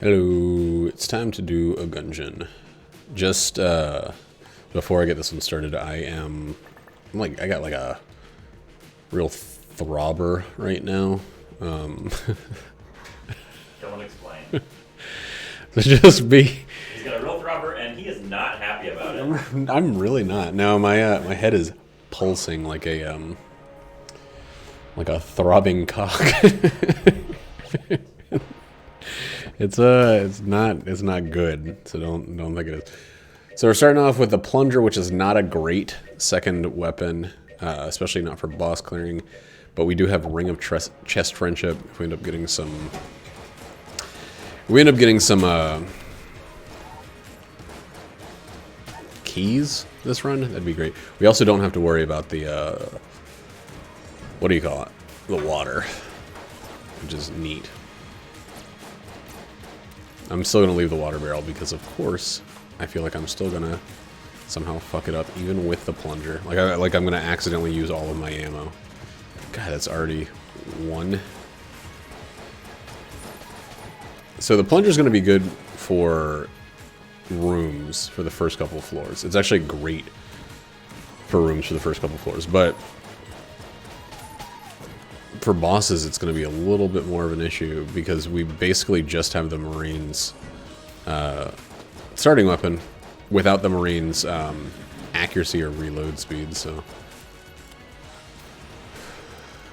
Hello, it's time to do a gungeon. Just before I get this one started, I got like a real throbber right now. Don't explain. Just be. He's got a real throbber, and he is not happy about it. I'm really not. No, my head is pulsing like a throbbing cock. It's not good. So don't think it is. So we're starting off with the plunger, which is not a great second weapon, especially not for boss clearing. But we do have Ring of Chest Friendship. If we end up getting some, keys this run, that'd be great. We also don't have to worry about the what do you call it? The water, which is neat. I'm still going to leave the water barrel because, of course, I feel like I'm still going to somehow fuck it up, even with the plunger. Like I'm going to accidentally use all of my ammo. God, that's already one. So the plunger is going to be good for rooms for the first couple of floors. It's actually great for rooms for the first couple of floors, but for bosses, it's going to be a little bit more of an issue because we basically just have the Marines starting weapon without the Marines accuracy or reload speed. So,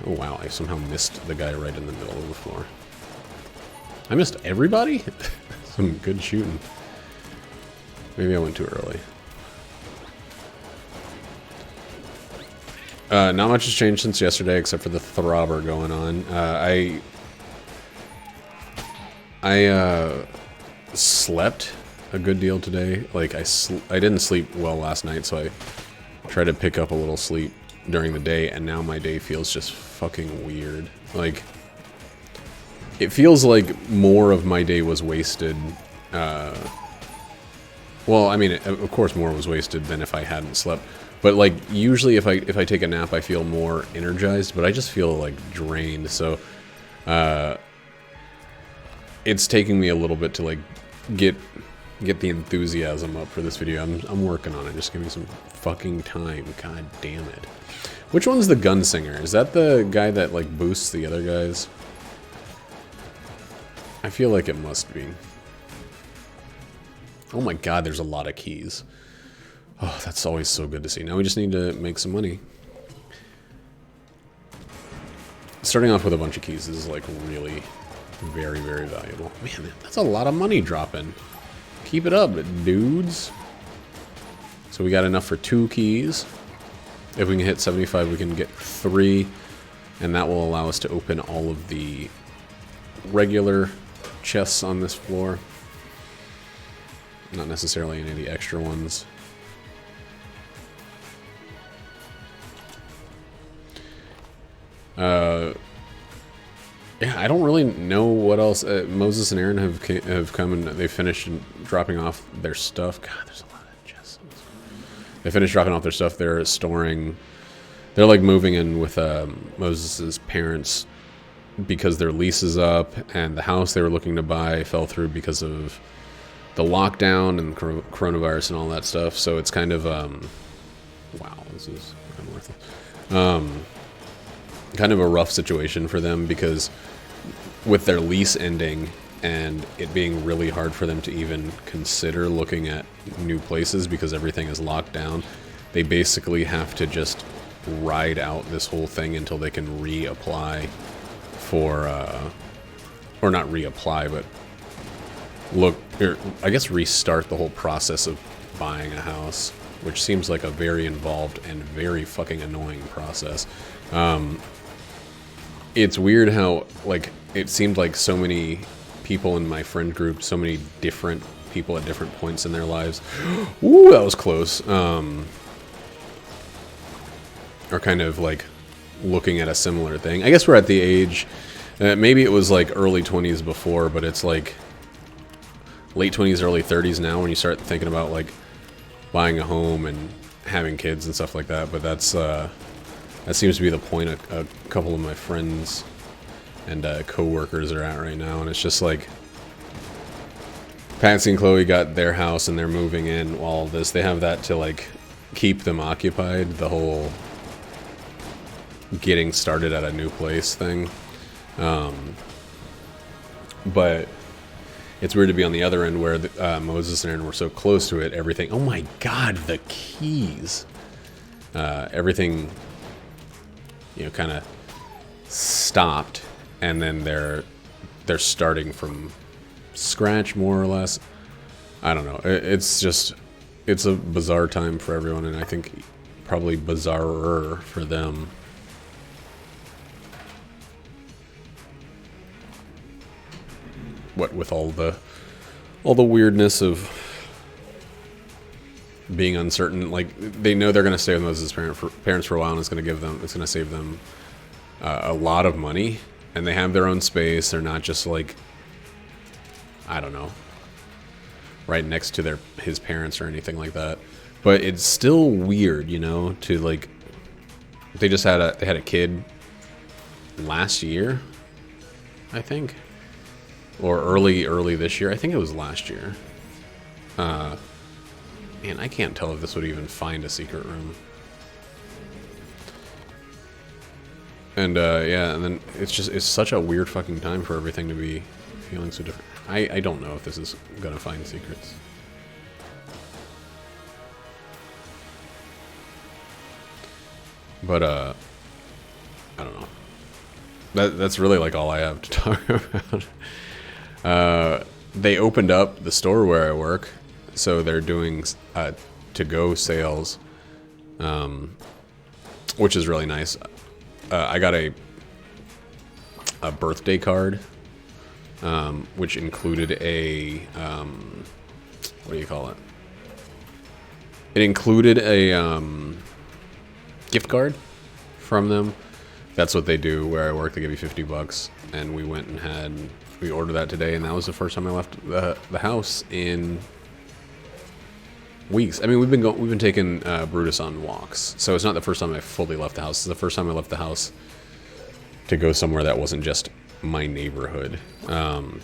oh wow, I somehow missed the guy right in the middle of the floor. I missed everybody? Some good shooting. Maybe I went too early. Not much has changed since yesterday, except for the throbber going on. I slept a good deal today. Like I didn't sleep well last night, so I tried to pick up a little sleep during the day, and now my day feels just fucking weird. Like it feels like more of my day was wasted. Well, I mean, of course, more was wasted than if I hadn't slept. But like usually, if I take a nap, I feel more energized. But I just feel like drained. So, it's taking me a little bit to like get the enthusiasm up for this video. I'm working on it. Just give me some fucking time. God damn it. Which one's the gunslinger? Is that the guy that like boosts the other guys? I feel like it must be. Oh my god, there's a lot of keys. Oh, that's always so good to see. Now we just need to make some money. Starting off with a bunch of keys is like really very, very valuable. Man, that's a lot of money dropping. Keep it up, dudes. So we got enough for 2 keys. If we can hit 75, we can get 3. And that will allow us to open all of the regular chests on this floor. Not necessarily any of the extra ones. Yeah, I don't really know what else. Moses and Aaron have come and they finished dropping off their stuff. God, there's a lot of chests. They finished dropping off their stuff. They're storing. They're like moving in with Moses's parents because their lease is up, and the house they were looking to buy fell through because of the lockdown and coronavirus and all that stuff. So it's kind of wow, this is unworthless. Kind of a rough situation for them because with their lease ending and it being really hard for them to even consider looking at new places because everything is locked down, they basically have to just ride out this whole thing until they can reapply for, or not reapply, but I guess restart the whole process of buying a house, which seems like a very involved and very fucking annoying process. It's weird how, like, it seemed like so many people in my friend group, so many different people at different points in their lives, ooh, that was close, are kind of, like, looking at a similar thing. I guess we're at the age, maybe it was, like, early 20s before, but it's, like, late 20s, early 30s now when you start thinking about, like, buying a home and having kids and stuff like that, but that's, that seems to be the point a couple of my friends and co-workers are at right now, and it's just like Patsy and Chloe got their house and they're moving in. While this, they have that to like keep them occupied. The whole getting started at a new place thing. But it's weird to be on the other end where Moses and Aaron were so close to it. Everything. Oh my God, the keys. Everything, you know, kind of stopped, and then they're starting from scratch more or less. I don't know. It's a bizarre time for everyone, and I think probably bizarrer for them. What with all the weirdness of being uncertain, like they know they're going to stay with Moses' parents for a while, and it's going to save them a lot of money, and they have their own space. They're not just like, I don't know, right next to his parents or anything like that. But it's still weird, you know, to like, they had a kid last year, I think, or early this year. I think it was last year. Man, I can't tell if this would even find a secret room. And yeah, and then it's such a weird fucking time for everything to be feeling so different. I don't know if this is gonna find secrets. But I don't know. That's really like all I have to talk about. They opened up the store where I work, so they're doing to-go sales, which is really nice. I got a birthday card, which included a what do you call it? It included a gift card from them. That's what they do where I work. They give you $50, and we went and we ordered that today, and that was the first time I left the house in weeks. I mean, we've been taking Brutus on walks, so it's not the first time I fully left the house. It's the first time I left the house to go somewhere that wasn't just my neighborhood. And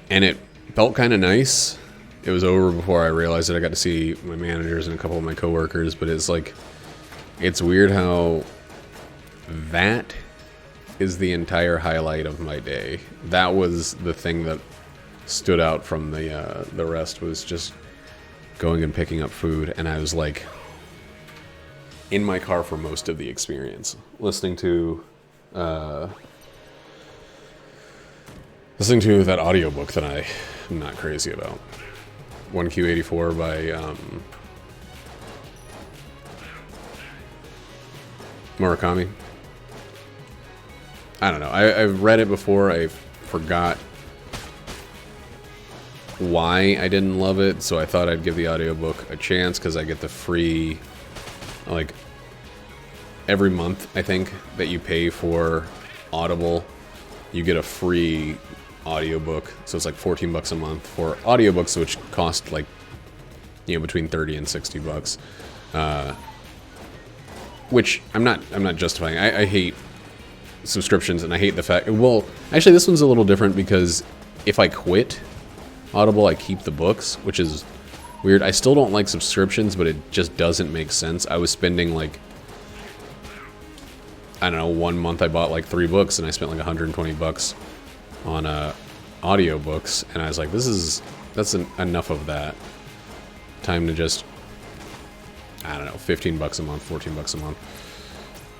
it felt kind of nice. It was over before I realized that I got to see my managers and a couple of my coworkers, but it's like, it's weird how that is the entire highlight of my day. That was the thing that stood out from the rest, was just going and picking up food, and I was like in my car for most of the experience, listening to that audiobook that I'm not crazy about, 1Q84 by Murakami. I don't know. I've read it before. I forgot why I didn't love it, so I thought I'd give the audiobook a chance because I get the free, like, every month, I think, that you pay for Audible, you get a free audiobook. So it's like $14 a month for audiobooks, which cost like, you know, between $30 and $60. Which I'm not justifying. I hate subscriptions, and I hate the fact, well, actually this one's a little different because if I quit Audible, I keep the books, which is weird. I still don't like subscriptions, but it just doesn't make sense. I was spending like, I don't know, 1 month I bought like 3 books, and I spent like $120 on audiobooks, and I was like, that's enough of that. Time to just, I don't know, $15 a month, $14 a month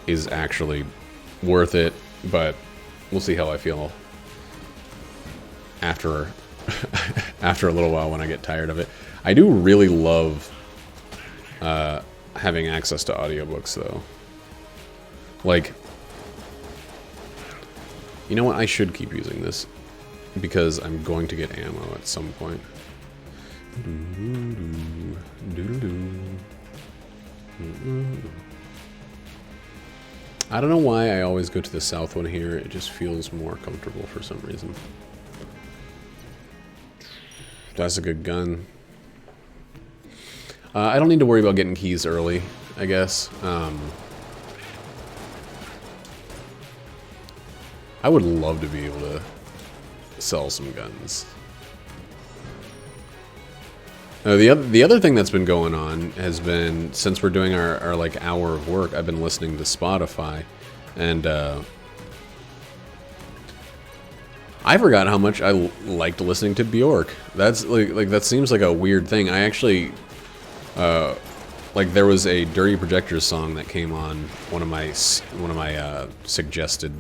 is actually worth it, but we'll see how I feel after after a little while when I get tired of it. I do really love having access to audiobooks, though. Like, you know what? I should keep using this because I'm going to get ammo at some point. I don't know why I always go to the south one here. It just feels more comfortable for some reason. That's a good gun. I don't need to worry about getting keys early, I guess. I would love to be able to sell some guns. The other thing that's been going on has been, since we're doing our like hour of work, I've been listening to Spotify, and I forgot how much I liked listening to Bjork. That's like that seems like a weird thing. I actually like there was a Dirty Projectors song that came on one of my suggested,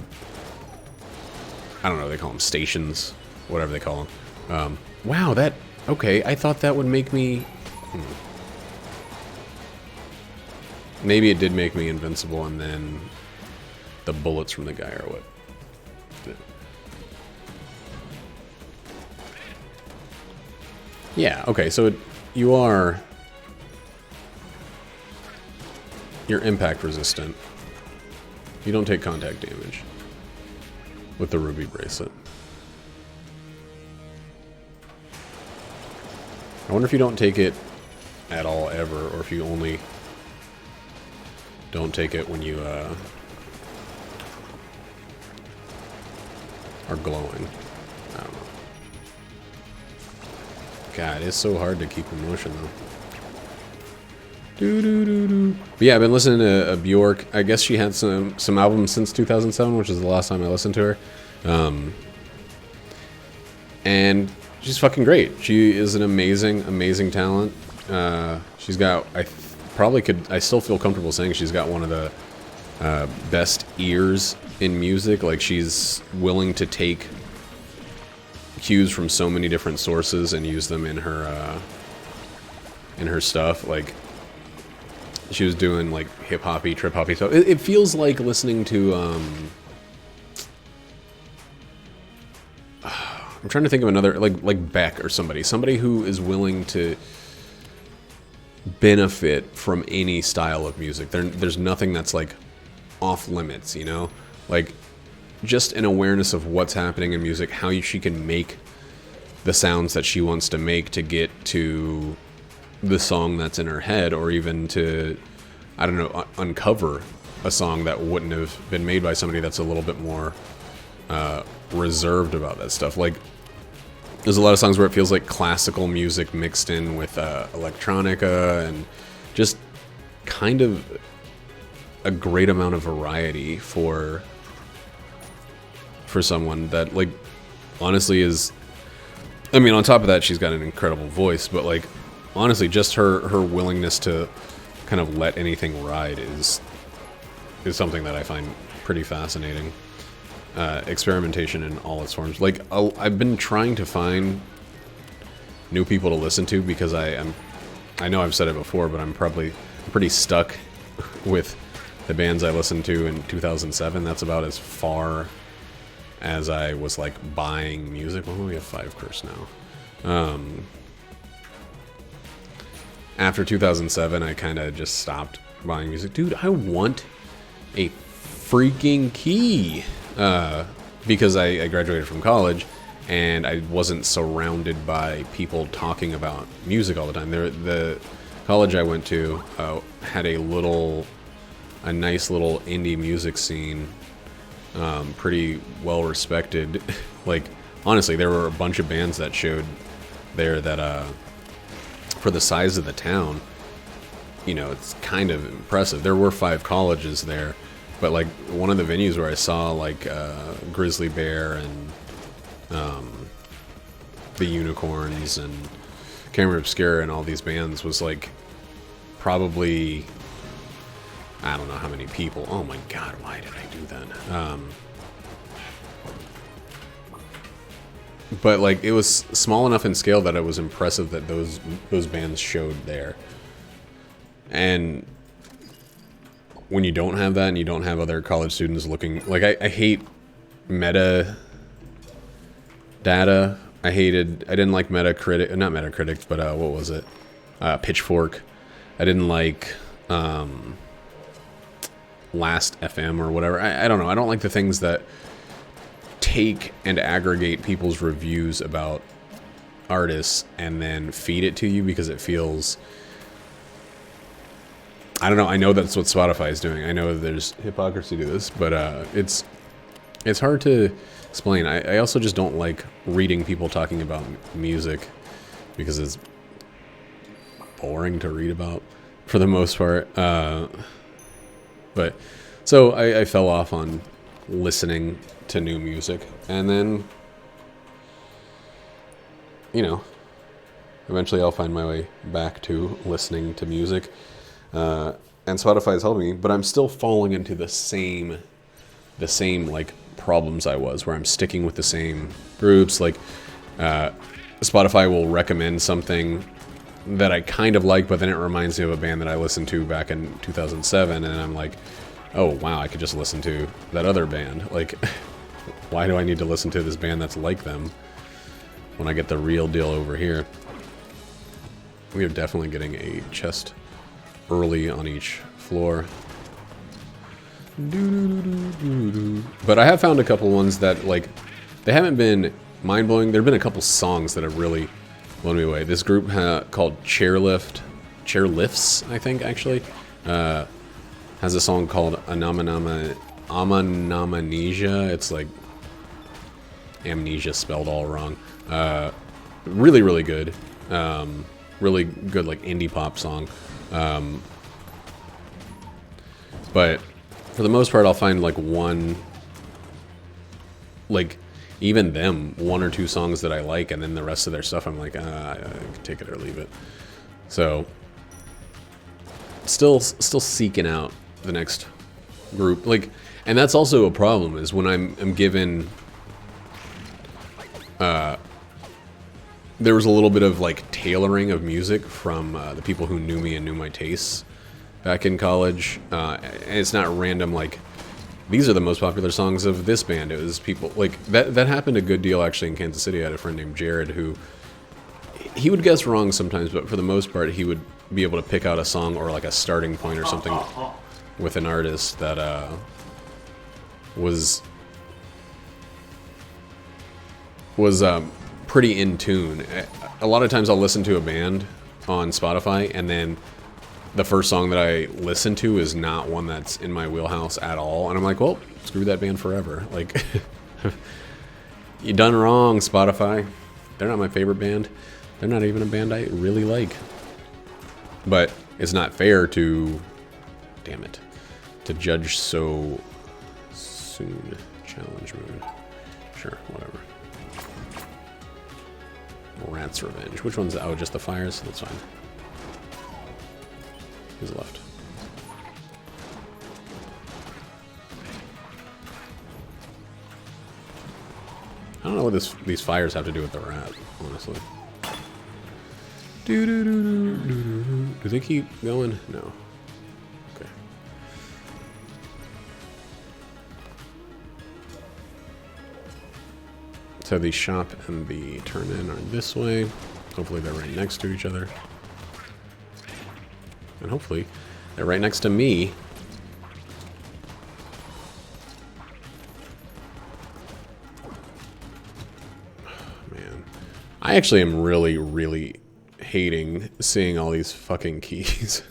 I don't know, they call them stations, whatever they call them. Wow, that, okay, I thought that would make me, maybe it did make me invincible, and then the bullets from the guy are what. Yeah, okay, so you're impact resistant. You don't take contact damage with the ruby bracelet. I wonder if you don't take it at all ever, or if you only don't take it when you are glowing. I don't know. God, it's so hard to keep in motion though. But yeah, I've been listening to Bjork. I guess she had some albums since 2007, which is the last time I listened to her. And she's fucking great. She is an amazing talent. She's got, I still feel comfortable saying she's got one of the best ears in music. Like, she's willing to take cues from so many different sources and use them in her stuff. Like, she was doing like hip hoppy, trip hoppy stuff. It feels like listening to I'm trying to think of another, like Beck or somebody who is willing to benefit from any style of music. There's nothing that's like off limits, you know? Like, just an awareness of what's happening in music, how she can make the sounds that she wants to make to get to the song that's in her head, or even to, I don't know, uncover a song that wouldn't have been made by somebody that's a little bit more reserved about that stuff. Like, there's a lot of songs where it feels like classical music mixed in with electronica, and just kind of a great amount of variety for someone that, like, honestly is, I mean, on top of that, she's got an incredible voice, but like, honestly, just her willingness to kind of let anything ride is something that I find pretty fascinating. Experimentation in all its forms. Like, I've been trying to find new people to listen to, because I know I've said it before, but I'm pretty stuck with the bands I listened to in 2007. That's about as far as I was like buying music. Well, we have 5 curse now. After 2007, I kind of just stopped buying music. Dude, I want a freaking key. Because I graduated from college, and I wasn't surrounded by people talking about music all the time. The college I went to had a nice little indie music scene, pretty well respected. Like, honestly, there were a bunch of bands that showed there that, for the size of the town, you know, it's kind of impressive. There were 5 colleges there, but like, one of the venues where I saw like Grizzly Bear and the Unicorns and Camera Obscura and all these bands was like probably, I don't know how many people. Oh my god, why did I do that? But like, it was small enough in scale that it was impressive that those bands showed there. And when you don't have that, and you don't have other college students looking, like, I hate meta data. I didn't like not Metacritic, but what was it? Pitchfork. I didn't like Last FM or whatever. I don't know. I don't like the things that take and aggregate people's reviews about artists and then feed it to you, because it feels, I don't know. I know that's what Spotify is doing. I know there's hypocrisy to this, but it's hard to explain. I also just don't like reading people talking about music because it's boring to read about for the most part. But so I fell off on listening to new music, and then, you know, eventually I'll find my way back to listening to music. And Spotify is helping me, but I'm still falling into the same like problems I was, where I'm sticking with the same groups. Like Spotify will recommend something that I kind of like, but then it reminds me of a band that I listened to back in 2007, and I'm like, oh wow, I could just listen to that other band. Like, why do I need to listen to this band that's like them when I get the real deal over here? We are definitely getting a chest early on each floor. But I have found a couple ones that, like, they haven't been mind-blowing. There have been a couple songs that have really blown me away. This group called Chairlifts, I think, actually, has a song called Amnesia. It's like amnesia spelled all wrong. Really, really good. Really good, like, indie pop song. But for the most part, I'll find like one, like, even them, one or two songs that I like, and then the rest of their stuff I'm like, I can take it or leave it. So still seeking out the next group, like, and that's also a problem, is when I'm given there was a little bit of like tailoring of music from the people who knew me and knew my tastes back in college, and it's not random, like, these are the most popular songs of this band. It was people like that happened a good deal actually in Kansas City. I had a friend named Jared who, he would guess wrong sometimes, but for the most part he would be able to pick out a song or like a starting point or something with an artist that was pretty in tune. A lot of times I'll listen to a band on Spotify, and then the first song that I listen to is not one that's in my wheelhouse at all, and I'm like, well, screw that band forever. Like, you done wrong, Spotify. They're not my favorite band. They're not even a band I really like. But it's not fair to, damn it, to judge so soon. Challenge mode. Sure, whatever. Rat's Revenge. Which one's that? Oh, just the fires? That's fine. Who's left? I don't know what these fires have to do with the rat, honestly. Do they keep going? No. Okay. So the shop and the turn-in are this way. Hopefully they're right next to each other. And hopefully they're right next to me. Man. I actually am really, really hating seeing all these fucking keys.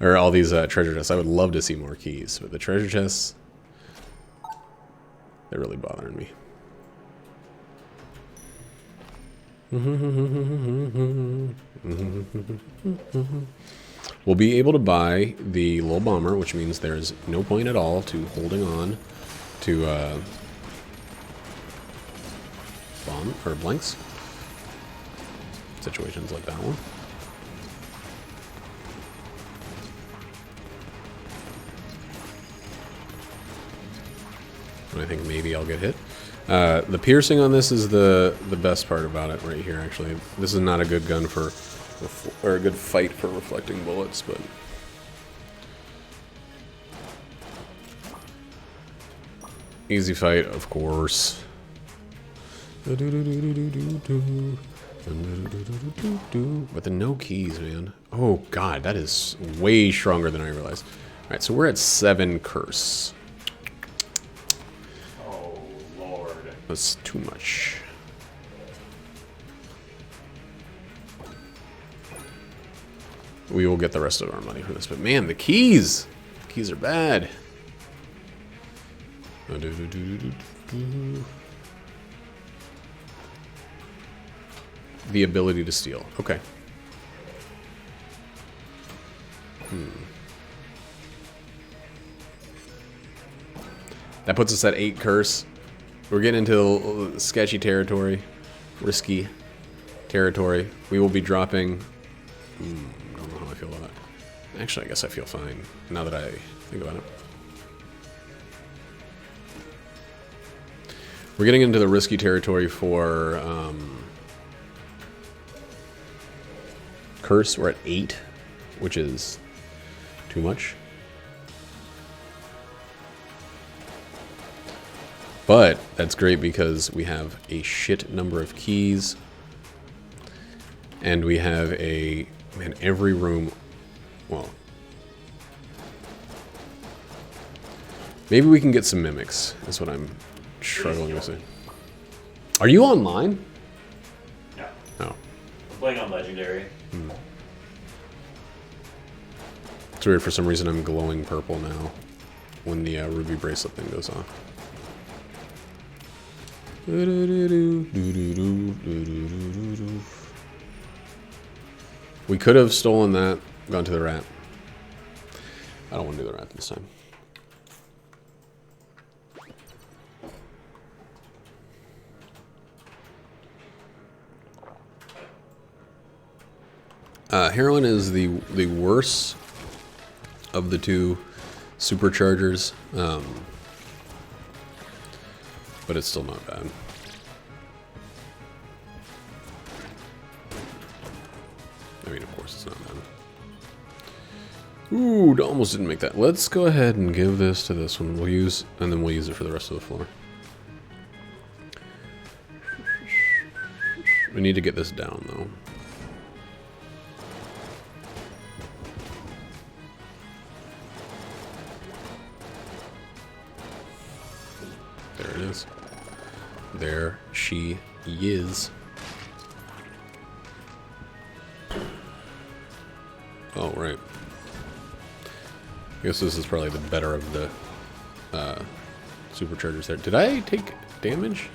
Or all these treasure chests. I would love to see more keys, but the treasure chests, they're really bothering me. We'll be able to buy the little bomber, which means there's no point at all to holding on to bomb or blanks. Situations like that one. And I think maybe I'll get hit. The piercing on this is the best part about it right here, actually. This is not a good gun for, or a good fight for reflecting bullets, but... Easy fight, of course. But the no keys, man. Oh god, that is way stronger than I realized. Alright, so we're at 7 curse. Oh, Lord. That's too much. We will get the rest of our money for this, but man, the keys! The keys are bad. Oh, The ability to steal. Okay. That puts us at 8 curse. We're getting into sketchy territory. Risky territory. We will be dropping... I don't know how I feel about it. Actually, I guess I feel fine, now that I think about it. We're getting into the risky territory for... curse. We're at 8, which is too much. But that's great because we have a shit number of keys. And we have a... Man, every room... Well... Maybe we can get some mimics, is what I'm struggling to say. Are you online? No. Oh. I'm playing on Legendary. It's weird, for some reason I'm glowing purple now when the ruby bracelet thing goes off. We could have stolen that, gone to the rat. I don't want to do the rat this time. Heroin is the worst of the two superchargers, but it's still not bad. I mean, of course it's not bad. Ooh, almost didn't make that. Let's go ahead and give this to this one. We'll use, and then we'll use it for the rest of the floor. We need to get this down, though. There it is. There she is. Oh, right. I guess this is probably the better of the superchargers there. Did I take damage?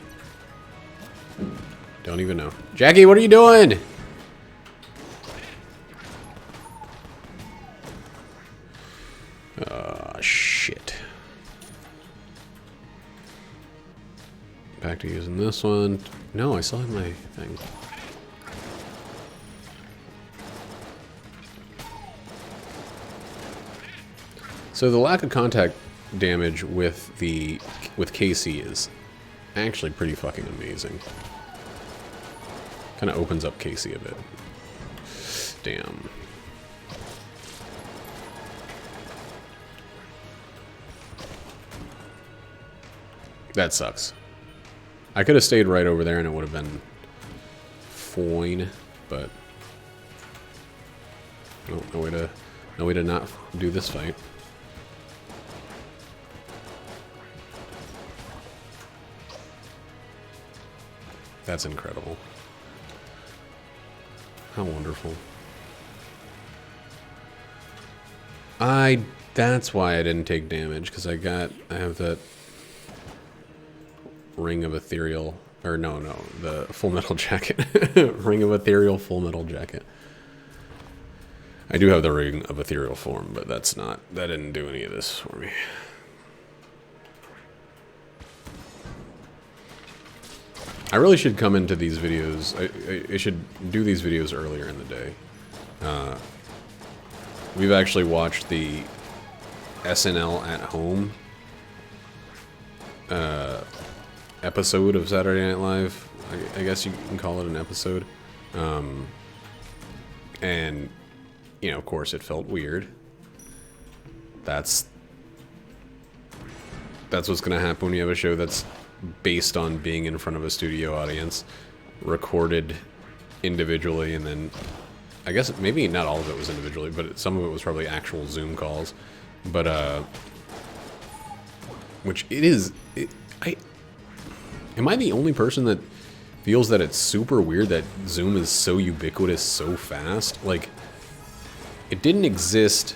Don't even know. Jackie, what are you doing? Shit. Back to using this one. No, I still have my thing. So the lack of contact damage with KC is actually pretty fucking amazing. Kind of opens up KC a bit. Damn. That sucks. I could have stayed right over there and it would have been fine, but no way to not do this fight. That's incredible. How wonderful. That's why I didn't take damage, because I have that Ring of Ethereal, or no, the Full Metal Jacket. Ring of Ethereal Full Metal Jacket. I do have the Ring of Ethereal Form, but that didn't do any of this for me. I really should come into these videos. I should do these videos earlier in the day. We've actually watched the SNL at Home episode of Saturday Night Live. I guess you can call it an episode. And, you know, of course it felt weird. That's what's going to happen when you have a show that's based on being in front of a studio audience, recorded individually, and then I guess maybe not all of it was individually, but some of it was probably actual Zoom calls. But which it is. Am I the only person that feels that it's super weird that Zoom is so ubiquitous so fast? Like, it didn't exist.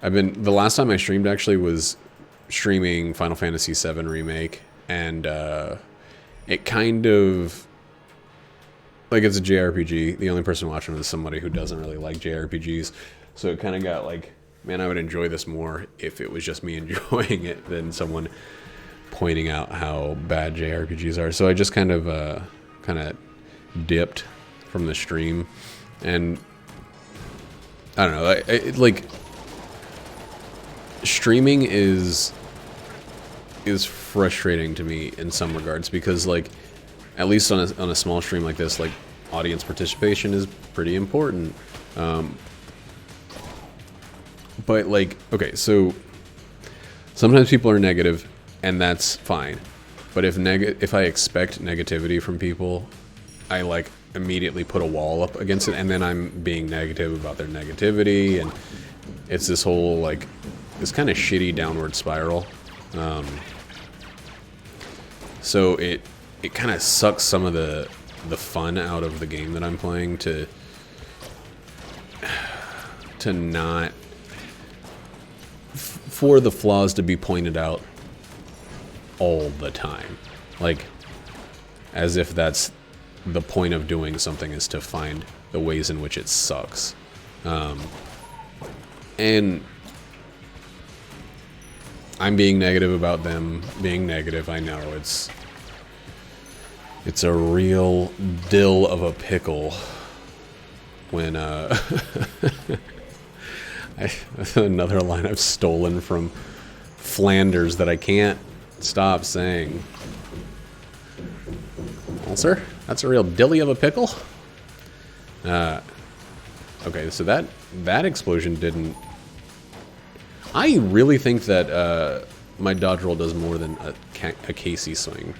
The last time I streamed actually was streaming Final Fantasy VII Remake, and it kind of, like, it's a JRPG. The only person watching is somebody who doesn't really like JRPGs, so it kind of got like, man, I would enjoy this more if it was just me enjoying it than someone pointing out how bad JRPGs are. So I just kind of dipped from the stream, and I don't know, like, streaming is frustrating to me in some regards, because, like, at least on a small stream like this, like, audience participation is pretty important. But, like, okay, so sometimes people are negative, and that's fine. But if I expect negativity from people, I, like, immediately put a wall up against it, and then I'm being negative about their negativity, and it's this whole, like, this kind of shitty downward spiral. So it kind of sucks some of the fun out of the game that I'm playing to not, for the flaws to be pointed out all the time, like, as if that's the point of doing something, is to find the ways in which it sucks. And I'm being negative about them being negative. I know it's a real dill of a pickle when another line I've stolen from Flanders that I can't stop saying. Well, sir, that's a real dilly of a pickle. Okay, so that explosion didn't. I really think that my dodge roll does more than a Casey swing.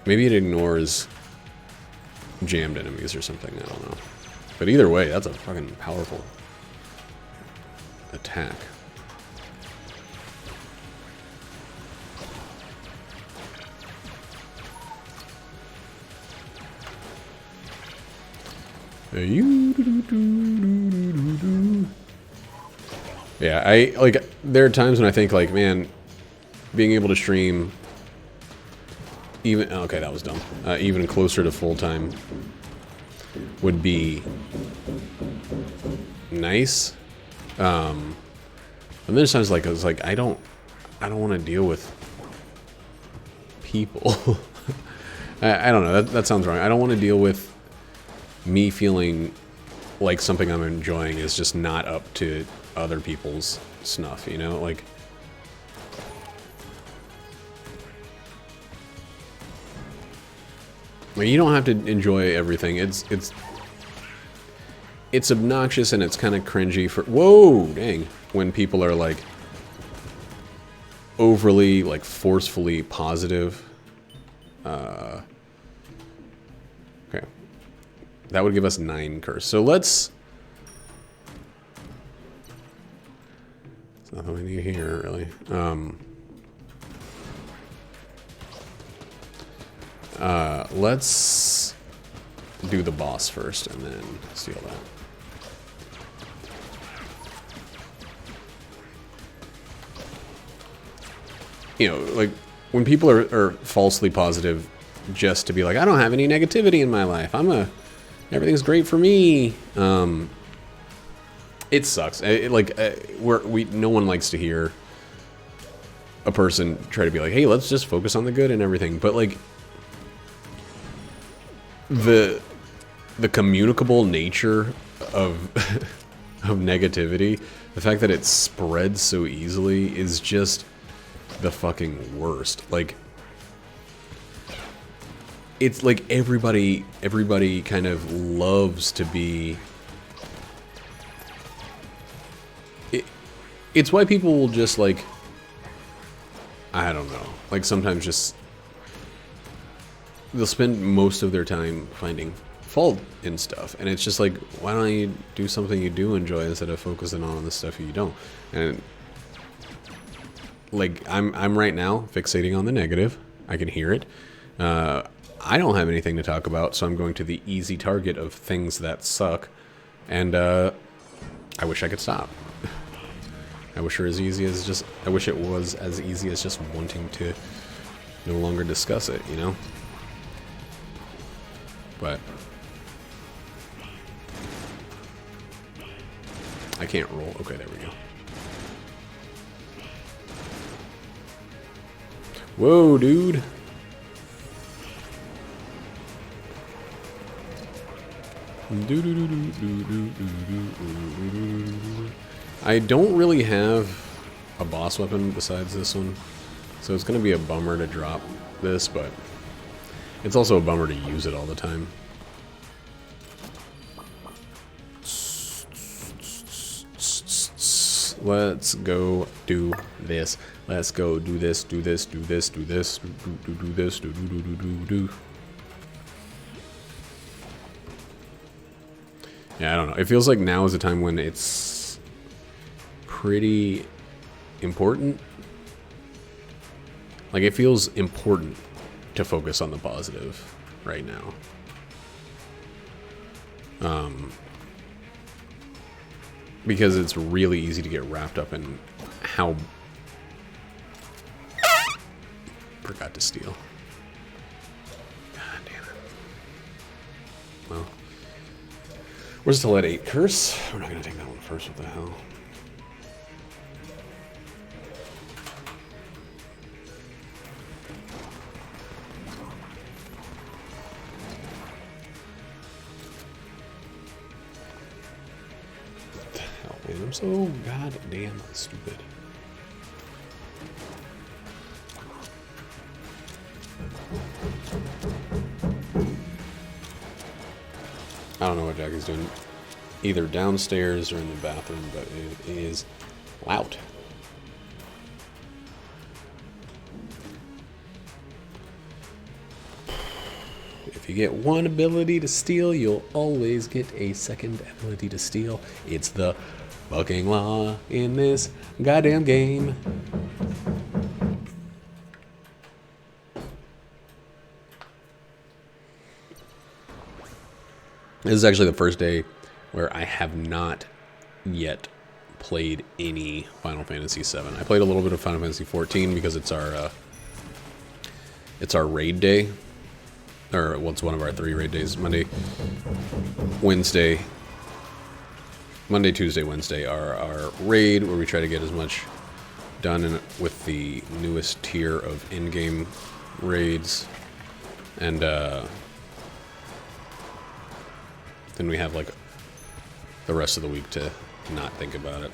Maybe it ignores jammed enemies or something, I don't know. But either way, that's a fucking powerful attack. Yeah, there are times when I think, like, man, being able to stream even, okay, that was dumb, even closer to full-time would be nice. And there's times, like, it's like, I don't want to deal with people. I don't know, that sounds wrong. I don't want to deal with me feeling like something I'm enjoying is just not up to other people's snuff, you know? Like, you don't have to enjoy everything. It's obnoxious, and it's kind of cringy for, whoa, dang, when people are, like, overly, like, forcefully positive. Okay. That would give us 9 curse. So let's... There's nothing we need here, really. Let's do the boss first, and then steal that. You know, like, when people are falsely positive just to be like, I don't have any negativity in my life. Everything's great for me. It sucks. No one likes to hear a person try to be like, hey, let's just focus on the good and everything. But, like, the communicable nature of of negativity, the fact that it spreads so easily is just the fucking worst. Like, it's like everybody kind of loves to be... It's why people will just, like, I don't know, like, sometimes just, they'll spend most of their time finding fault in stuff, and it's just like, why don't you do something you do enjoy instead of focusing on the stuff you don't? And, like, I'm right now fixating on the negative. I can hear it. I don't have anything to talk about, so I'm going to the easy target of things that suck And I wish I could stop. I wish it was as easy as just wanting to no longer discuss it, you know? But I can't roll. Okay, there we go. Whoa, dude. I don't really have a boss weapon besides this one, so it's going to be a bummer to drop this, but it's also a bummer to use it all the time. Let's go do this. Let's go do this, do this, do this, do this, do this, do. Yeah, I don't know. It feels like now is the time when it's pretty important. Like, it feels important to focus on the positive right now. Because it's really easy to get wrapped up in how... Forgot to steal. God damn it. Well... We're still at 8 curse. We're not going to take that one first. What the hell? What the hell, man? I'm so goddamn stupid. I don't know what Jackie's doing, either downstairs or in the bathroom, but it is loud. If you get one ability to steal, you'll always get a second ability to steal. It's the fucking law in this goddamn game. This is actually the first day where I have not yet played any Final Fantasy VII. I played a little bit of Final Fantasy XIV because it's our raid day, or well, it's one of our 3 raid days. Monday, Tuesday, Wednesday are our raid, where we try to get as much done with the newest tier of in-game raids, and then we have, like, the rest of the week to not think about it.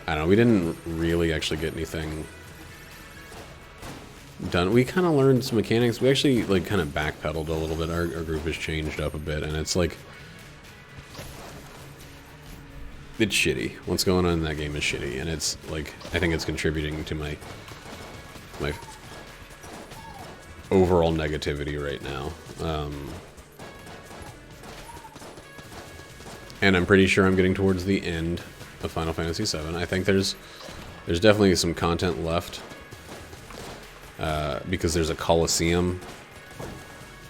I don't know, we didn't really actually get anything done. We kind of learned some mechanics. We actually, like, kind of backpedaled a little bit. Our group has changed up a bit, and it's, like, it's shitty. What's going on in that game is shitty, and it's, like, I think it's contributing to my overall negativity right now. And I'm pretty sure I'm getting towards the end of Final Fantasy VII. I think there's definitely some content left, because there's a Coliseum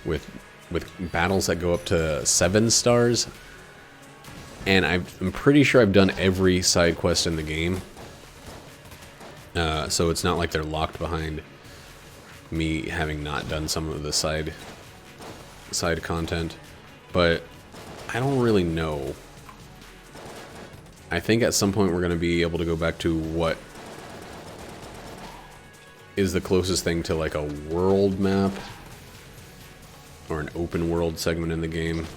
with battles that go up to 7 stars, and I'm pretty sure I've done every side quest in the game. So it's not like they're locked behind me having not done some of the side content, but I don't really know. I think at some point we're going to be able to go back to what is the closest thing to, like, a world map or an open world segment in the game.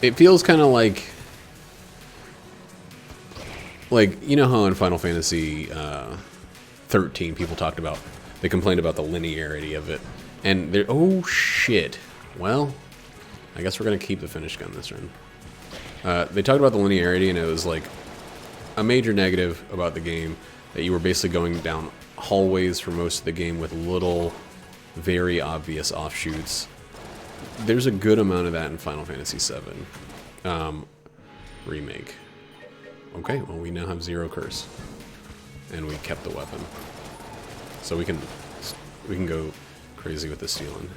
It feels kind of like, you know how in Final Fantasy 13 people talked about, they complained about the linearity of it, and they're, oh shit, well, I guess we're gonna keep the finish gun this run. They talked about the linearity, and it was like a major negative about the game, that you were basically going down hallways for most of the game with little, very obvious offshoots. There's a good amount of that in Final Fantasy VII Remake. Okay, well, we now have 0 curse. and we kept the weapon. So we can go crazy with the stealing.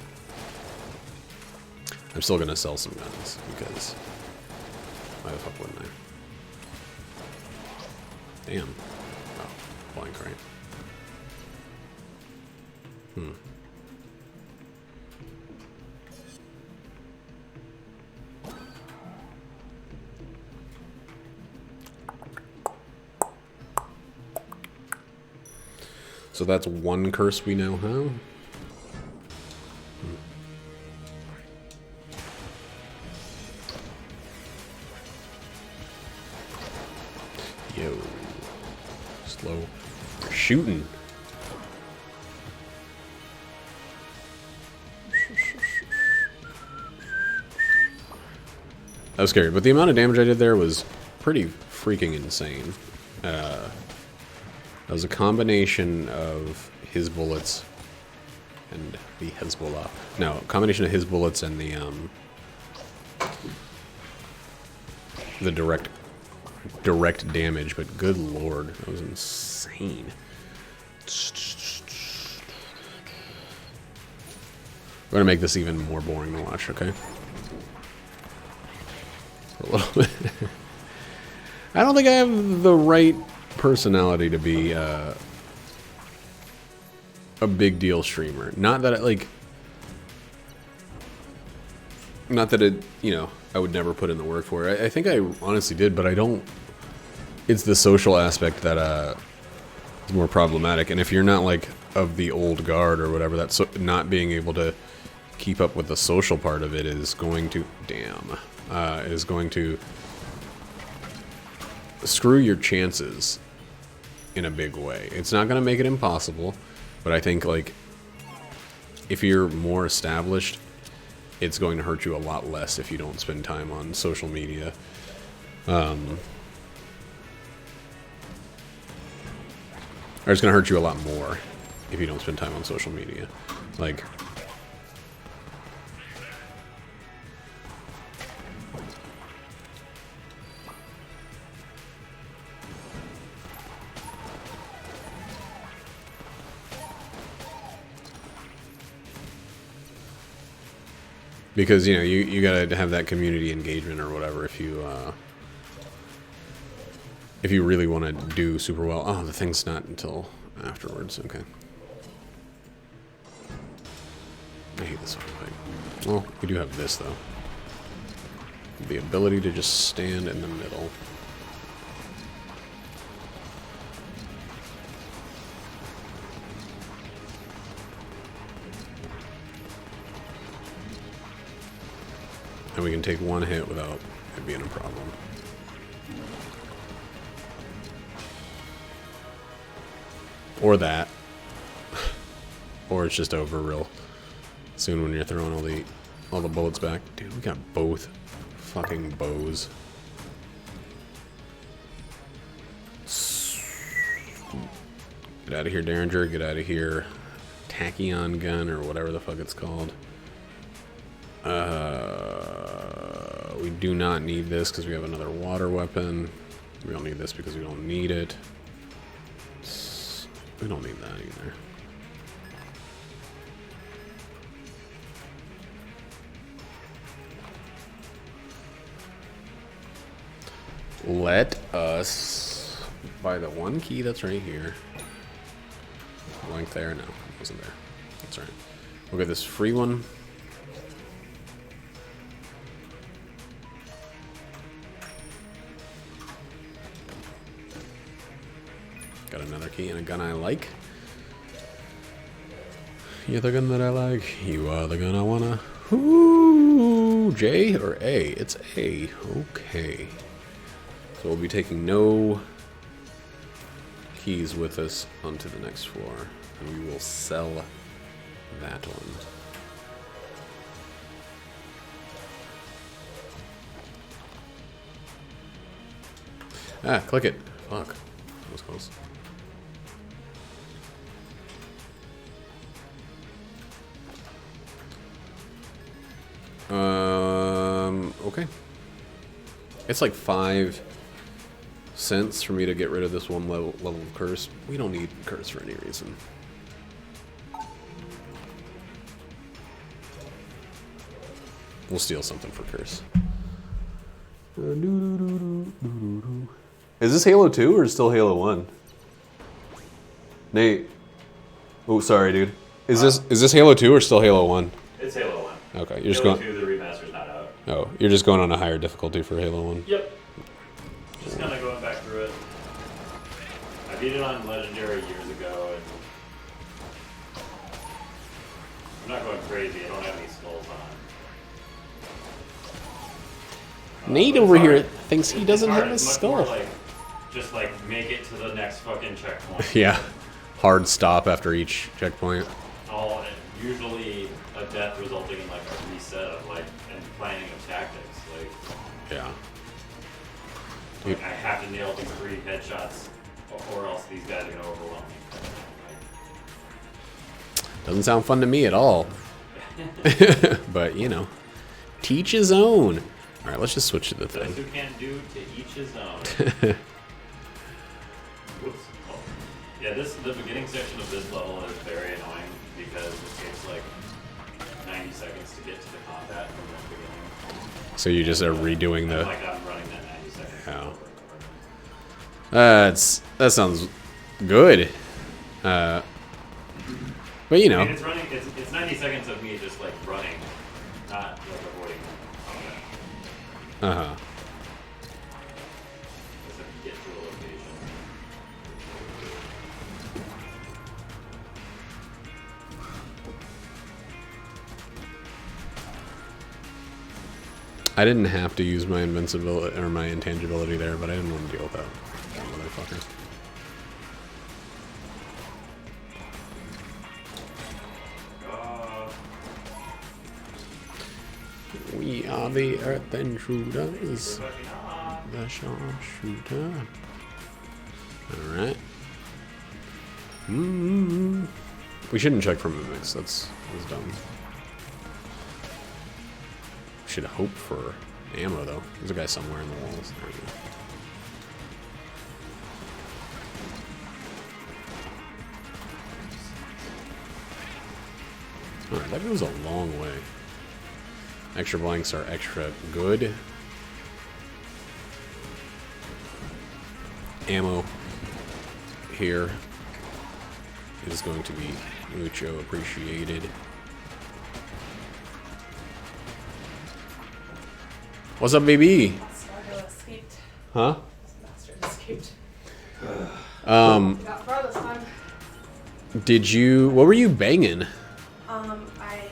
I'm still gonna sell some guns because why the fuck wouldn't I? Damn. Oh, blank, right? So that's one curse we now have. Yo. Slow. Shooting. That was scary, but the amount of damage I did there was pretty freaking insane. That was a combination of his bullets and the Hezbollah. No, a combination of his bullets and the direct damage, but good lord, that was insane. We're gonna make this even more boring to watch, okay? For a little bit. I don't think I have the right personality to be a big deal streamer. Not that not that it, you know, I would never put in the work for it. I think I honestly did, but I don't. It's the social aspect that is more problematic. And if you're not like of the old guard or whatever, that's not being able to keep up with the social part of it is going to is going to screw your chances in a big way. It's not going to make it impossible, but I think like if you're more established, it's going to hurt you a lot less if you don't spend time on social media. Or it's going to hurt you a lot more if you don't spend time on social media. Like, because, you know, you gotta have that community engagement or whatever if you really want to do super well. Oh, the thing's not until afterwards. Okay. I hate this fucking thing. Well, we do have this, though. The ability to just stand in the middle. And we can take one hit without it being a problem. Or that. Or it's just over real soon when you're throwing all the bullets back. Dude, we got both fucking bows. Get out of here, Derringer. Get out of here. Tachyon gun or whatever the fuck it's called. We do not need this because we have another water weapon. We don't need this because we don't need it. We don't need that either. Let us buy the one key that's right here. Blank there? No, it wasn't there. That's right. We'll get this free one. Got another key and a gun I like. You're the gun that I like. You are the gun I wanna. Ooh, J or A? It's A. Okay. So we'll be taking no keys with us onto the next floor. And we will sell that one. Ah, click it. Fuck. That was close. Okay. It's like 5 sense for me to get rid of this one level of curse. We don't need curse for any reason. We'll steal something for curse. Is this Halo 2 or still Halo 1? Nate. Oh, sorry, dude. Is this Halo 2 or still Halo 1? It's Halo 1. Okay, you're just Halo going. 2, the remaster's not out. Oh, you're just going on a higher difficulty for Halo 1. Yep. Just kind of going back through it. I beat it on Legendary years ago, and I'm not going crazy. I don't have any skulls on. Nate But over it's here hard. thinks he It's doesn't hard. have a It's much skull. more like, just like make it to the next fucking checkpoint. Yeah, hard stop after each checkpoint. All usually a death resulting in like a reset of like and planning of tactics. Like, Yeah. I have to nail these 3 headshots, or else these guys are gonna overwhelm me. Doesn't sound fun to me at all. But, you know, teach his own. All right, let's just switch to the Those thing. who can't do to each his own. Whoops. Oh. Yeah, the beginning section of this level is very annoying because it takes like 90 seconds to get to the combat from the beginning. So you just are redoing the... Like I'm running that 90 seconds Oh. over and over. that sounds good. But, you I know. mean, it's 90 seconds of me just like running, not like avoiding combat. Uh-huh. Just have to get to a location. I didn't have to use my invincibility or my intangibility there, but I didn't want to deal with that motherfucker. We are the Earth Intruders. The sharpshooter. Alright. We shouldn't check for mimics. That's dumb. Should hope for ammo though. There's a guy somewhere in the walls. There we go. Alright, that goes a long way. Extra blanks are extra good. Ammo here is going to be mucho appreciated. What's up, baby? Stargo escaped. Huh? Bastard escaped. Got far this time. Did you... What were you banging? I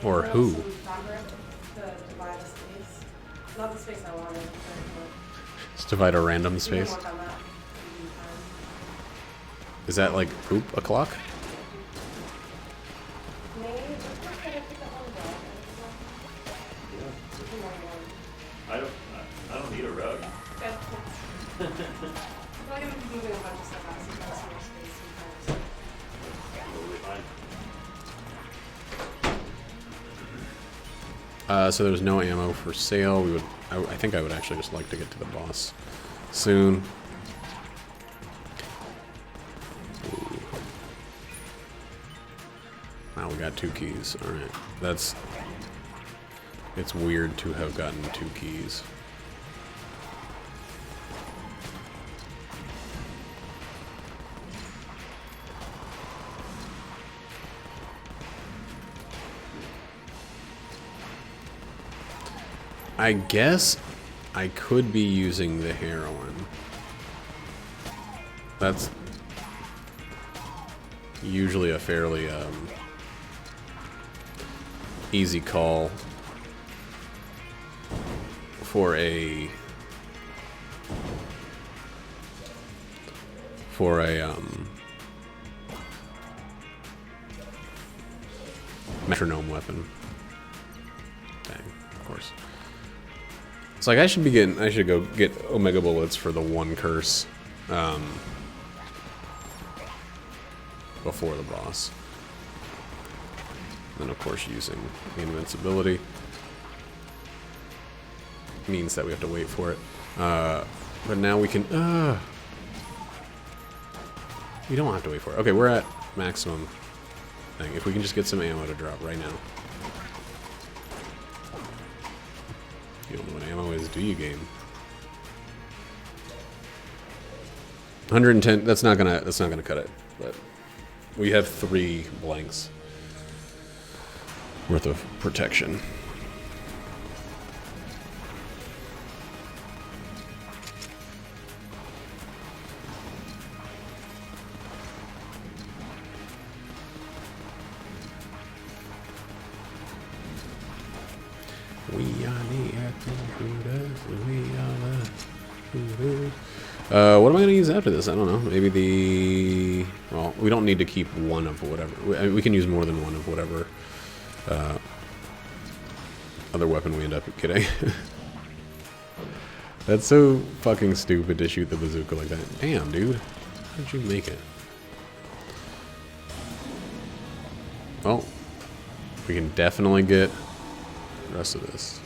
Or wrote who? some fabric to divide the space. Not the space I wanted, but Just divide a random we can space. work on that. Is that like poop o'clock? Maybe just work it, I think that one down. I don't need a rug. Okay. I feel like I'm moving a bunch of stuff out, so you got some more space sometimes. Totally fine. So there's no ammo for sale. We would, I think I would actually just like to get to the boss soon. Ooh. Wow, we got 2 keys. All right, that's. It's weird to have gotten 2 keys. I guess I could be using the heroin. That's usually a fairly easy call for a metronome weapon. Dang, of course. It's like I should go get Omega Bullets for the 1 curse before the boss. Then of course using the invincibility means that we have to wait for it. But now we can You don't have to wait for it. Okay, we're at maximum thing. If we can just get some ammo to drop right now. You don't know what ammo is, do you, game? 110. That's not gonna cut it. But we have 3 blanks worth of protection. We are the Hooters. We are the Hooters. What am I going to use after this? I don't know. Maybe the... Well, we don't need to keep one of whatever. We can use more than one of whatever other weapon we end up getting. That's so fucking stupid to shoot the bazooka like that. Damn, dude. How did you make it? Oh. We can definitely get the rest of this.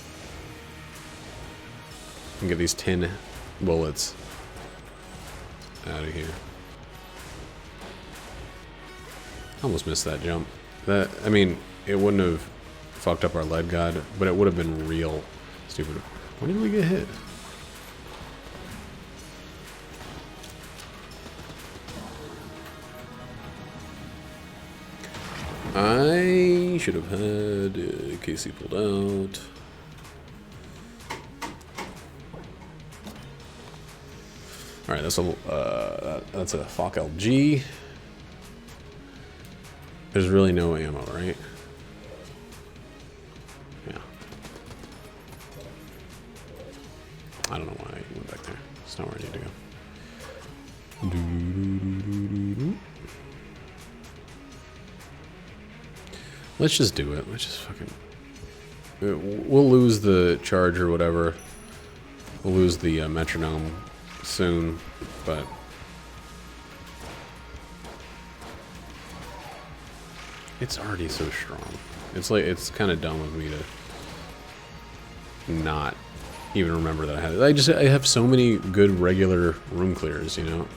We can get these 10 bullets out of here. Almost missed that jump. That, I mean, it wouldn't have fucked up our lead god, but it would have been real stupid. When did we get hit? I should have had Casey pulled out. All right, that's a Fok LG. There's really no ammo, right? Yeah. I don't know why I went back there. It's not where I need to go. Let's just do it. Let's just fucking... We'll lose the charge or whatever. We'll lose the metronome soon, but... It's already so strong. It's like, it's kind of dumb of me to not even remember that I had it. I have so many good regular room clears, you know?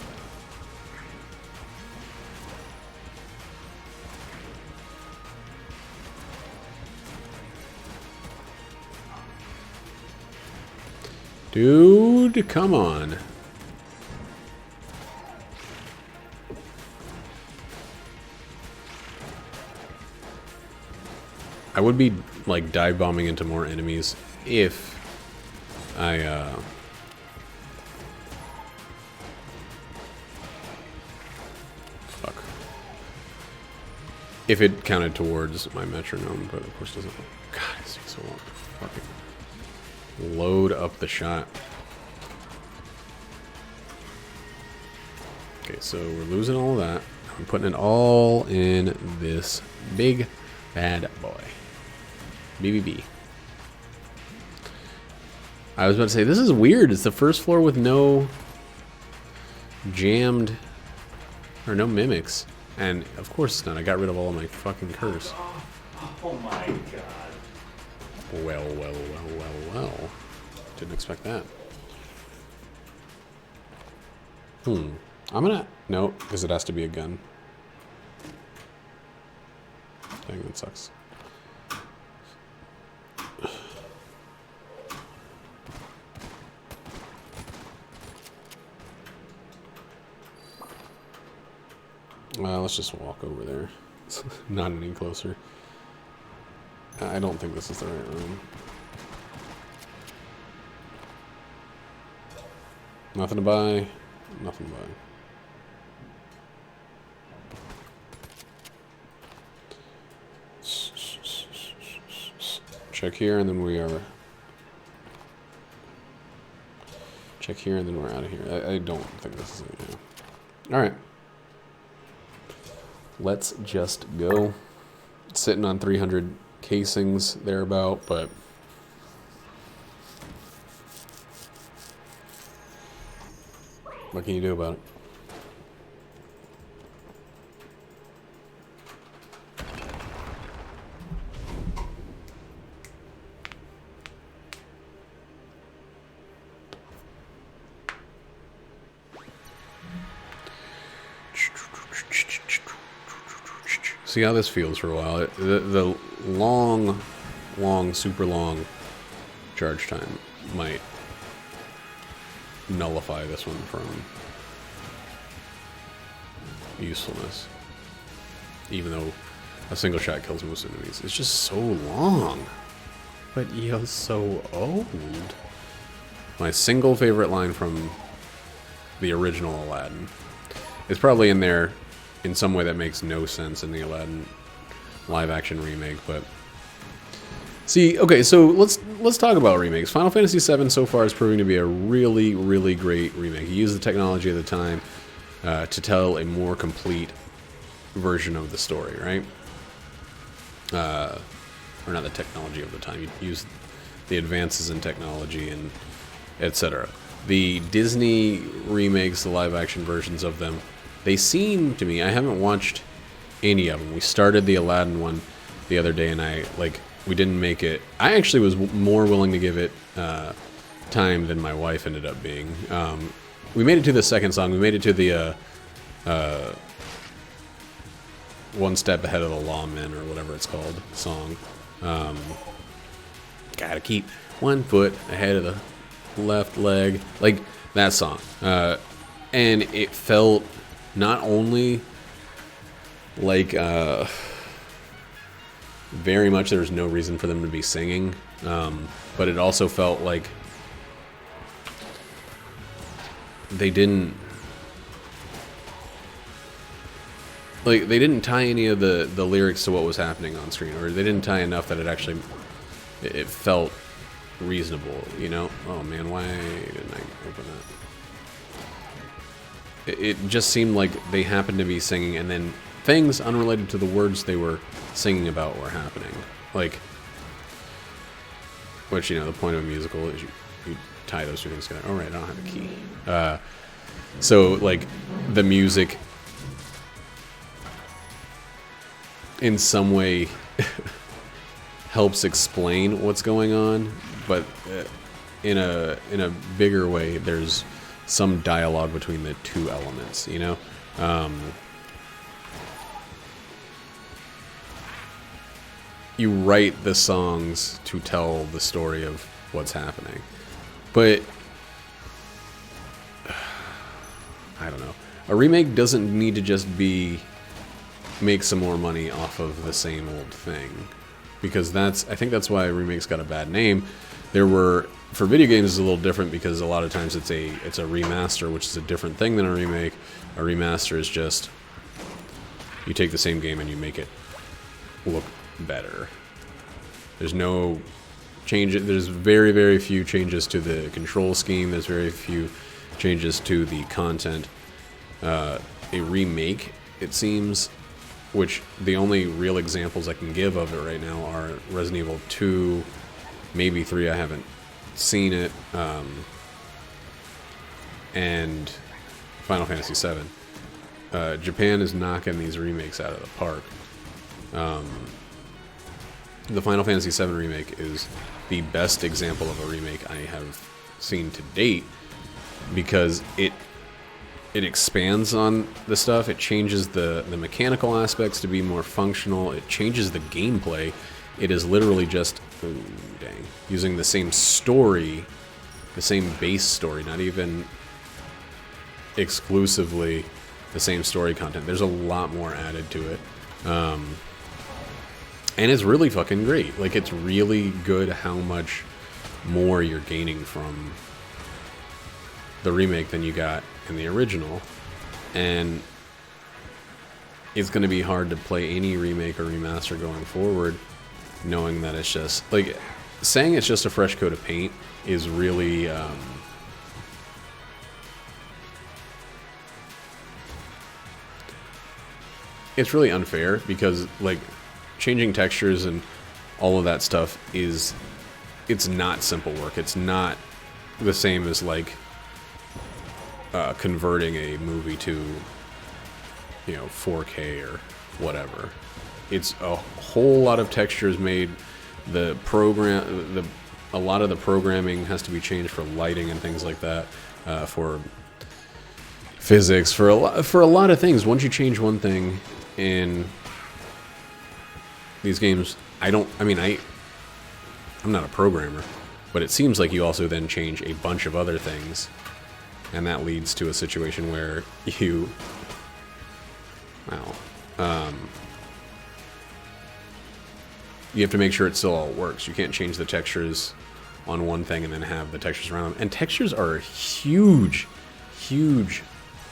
Dude, come on. I would be, like, dive bombing into more enemies if I, fuck. If it counted towards my metronome, but of course doesn't. God, it takes so long to fucking load up the shot. Okay, so we're losing all of that. I'm putting it all in this big bad boy. BBB. I was about to say, this is weird. It's the first floor with no jammed, or no mimics. And of course it's not. I got rid of all of my fucking curse. Oh my god. Well. Didn't expect that. I'm gonna... No, because it has to be a gun. Dang, that sucks. Let's just walk over there. Not any closer. I don't think this is the right room. Nothing to buy. Nothing to buy. Check here and then we are... Check here and then we're out of here. I don't think this is it, yeah. Alright. Let's just go. Sitting on 300 casings thereabout, but... What can you do about it? see how this feels for a while. The long, super long charge time might nullify this one from usefulness. Even though a single shot kills most enemies. It's just so long. But you're so old. My single favorite line from the original Aladdin is probably in there in some way that makes no sense in the Aladdin live-action remake, but... See, okay, so let's talk about remakes. Final Fantasy VII so far is proving to be a really, really great remake. He used the technology of the time to tell a more complete version of the story, right? Or not the technology of the time. He used the advances in technology and etc. The Disney remakes, the live-action versions of them, they seem to me... I haven't watched any of them. We started the Aladdin one the other day, and we didn't make it. I actually was more willing to give it time than my wife ended up being. We made it to the second song. We made it to the One Step Ahead of the Lawmen, or whatever it's called, song. Gotta keep 1 foot ahead of the left leg. Like, that song. And it felt not only like... very much there was no reason for them to be singing, but it also felt like they didn't tie any of the lyrics to what was happening on screen, or they didn't tie enough that it felt reasonable, you know? Oh man, why didn't I open that? It just seemed like they happened to be singing, and then things unrelated to the words they were singing about were happening. Like, which, you know, the point of a musical is you tie those two things together. Oh, right, I don't have a key. So, like, the music in some way helps explain what's going on, but in a bigger way, there's some dialogue between the two elements, you know? You write the songs to tell the story of what's happening. But I don't know. A remake doesn't need to just be make some more money off of the same old thing. Because I think that's why remakes got a bad name. For video games it's a little different, because a lot of times it's a remaster, which is a different thing than a remake. A remaster is just you take the same game and you make it look better. There's no change. There's very, very few changes to the control scheme. There's very few changes to the content. A remake, it seems, which the only real examples I can give of it right now are Resident Evil 2, maybe 3. I haven't seen it, and Final Fantasy VII. Japan is knocking these remakes out of the park. The Final Fantasy VII remake is the best example of a remake I have seen to date, because it expands on the stuff. It changes the mechanical aspects to be more functional. It changes the gameplay. It is literally just, using the same story, the same base story, not even exclusively the same story content. There's a lot more added to it. And it's really fucking great. Like, it's really good how much more you're gaining from the remake than you got in the original. And it's going to be hard to play any remake or remaster going forward, knowing that it's just, like, saying it's just a fresh coat of paint is really, it's really unfair, because, like, changing textures and all of that stuff it's not simple work. It's not the same as, like, converting a movie to, 4K or whatever. It's a whole lot of textures made. A lot of the programming has to be changed for lighting and things like that, for physics, for a lot of things. Once you change one thing in these games, I'm not a programmer, but it seems like you also then change a bunch of other things, and that leads to a situation where you, you have to make sure it still all works. You can't change the textures on one thing and then have the textures around them. And textures are a huge, huge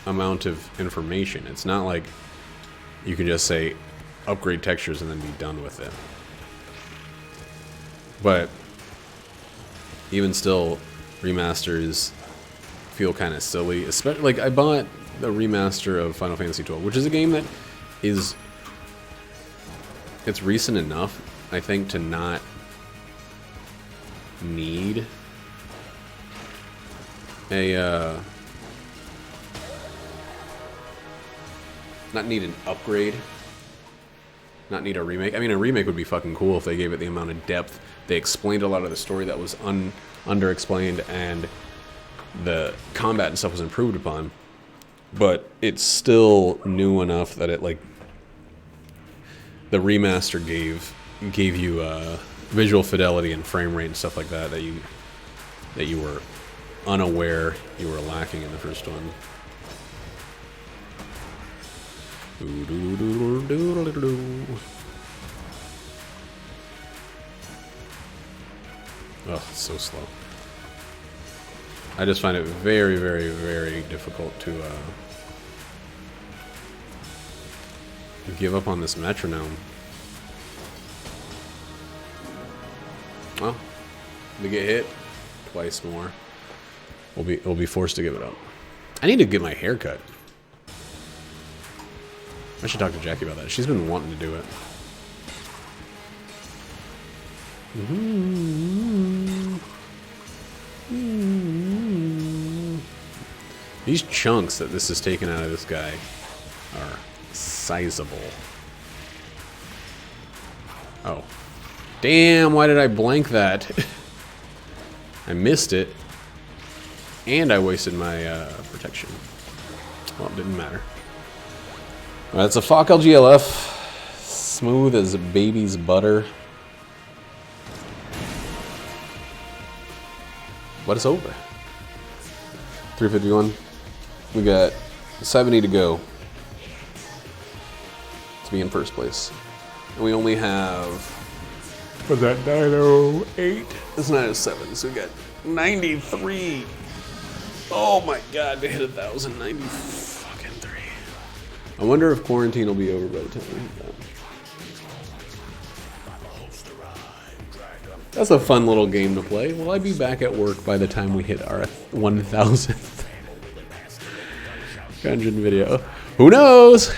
amount of information. It's not like you can just say upgrade textures and then be done with it. But even still, remasters feel kind of silly. Especially, like, I bought the remaster of Final Fantasy XII, which is a game that is, it's recent enough, I think, to not need a not need an upgrade, not need a remake. I mean, a remake would be fucking cool if they gave it the amount of depth. They explained a lot of the story that was underexplained, and the combat and stuff was improved upon. But it's still new enough that it, like, the remaster gave you visual fidelity and frame rate and stuff like that that you were unaware you were lacking in the first one. Oh, it's so slow. I just find it very, very, very difficult to give up on this metronome. Well, we get hit twice more. We'll be forced to give it up. I need to get my hair cut. I should talk to Jackie about that. She's been wanting to do it. These chunks that this is taken out of this guy are sizable. Oh. Damn, why did I blank that? I missed it. And I wasted my protection. Well, it didn't matter. That's a Fok LGLF. Smooth as baby's butter. But it's over. 351. We got 70 to go to be in first place. And we only have, what's that, 908? That's 907, so we got 93. Oh my god, they hit 1,000. 93. I wonder if quarantine will be over by the time we hit that. That's a fun little game to play. Will I be back at work by the time we hit our 1,000th dungeon video? Who knows?